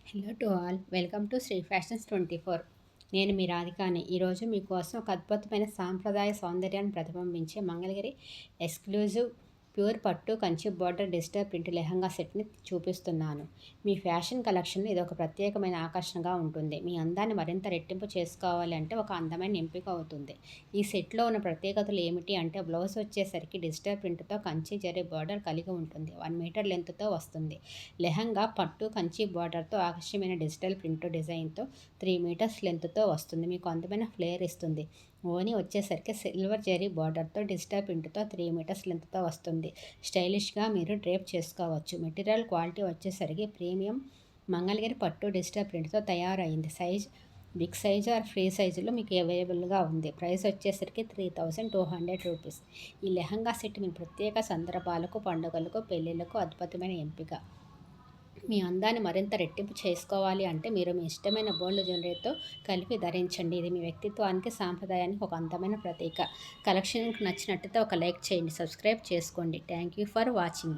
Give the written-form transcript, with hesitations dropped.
Hello to all, welcome to Sri fashions 24. నేను మీ రాధికాని. ఈరోజు మీకోసం ఒక అద్భుతమైన సాంప్రదాయ సౌందర్యాన్ని ప్రతిబింబించే మంగళగిరి ఎక్స్క్లూజివ్ ప్యూర్ పట్టు Kanchi border digital print lehenga సెట్ని చూపిస్తున్నాను. మీ ఫ్యాషన్ కలెక్షన్లో ఇది ఒక ప్రత్యేకమైన ఆకర్షణగా ఉంటుంది. మీ అందాన్ని మరింత రెట్టింపు చేసుకోవాలి అంటే ఒక అందమైన ఎంపిక అవుతుంది. ఈ సెట్లో ఉన్న ప్రత్యేకతలు ఏమిటి అంటే, బ్లౌజ్ వచ్చేసరికి డిజిటల్ ప్రింట్తో కంచి జరీ బోర్డర్ కలిగి ఉంటుంది. 1 మీటర్ లెంత్తో వస్తుంది. లెహంగా పట్టు కంచి బార్డర్తో ఆకర్షణీయమైన డిజిటల్ ప్రింట్ డిజైన్తో 3 మీటర్స్ లెంత్తో వస్తుంది. మీకు అందమైన ఫ్లేర్ ఇస్తుంది. ఓని వచ్చేసరికి సిల్వర్ జరీ బార్డర్తో డిజిటల్ ప్రింట్తో 3 మీటర్స్ లెంత్తో వస్తుంది. స్టైలిష్గా మీరు డ్రేప్ చేసుకోవచ్చు. మెటీరియల్ క్వాలిటీ వచ్చేసరికి ప్రీమియం మంగళగిరి పట్టు డిజిటల్ ప్రింట్తో తయారైంది. బిగ్ సైజు ఆర్ ఫ్రీ సైజులో మీకు అవైలబుల్గా ఉంది. ప్రైస్ వచ్చేసరికి 3200 రూపీస్. ఈ లెహంగా సెట్ మీ ప్రత్యేక సందర్భాలకు, పండుగలకు, పెళ్ళిళ్ళకు అద్భుతమైన ఎంపిక. మీ అందాన్ని మరింత రెట్టింపు చేసుకోవాలి అంటే మీరు మీ ఇష్టమైన గోల్డ్ జ్యువెలరీతో కలిపి ధరించండి. ఇది మీ వ్యక్తిత్వానికి, సాంప్రదాయానికి ఒక అందమైన ప్రతీక. కలెక్షన్కి నచ్చినట్టయితే ఒక లైక్ చేయండి, సబ్స్క్రైబ్ చేసుకోండి. Thank you for watching.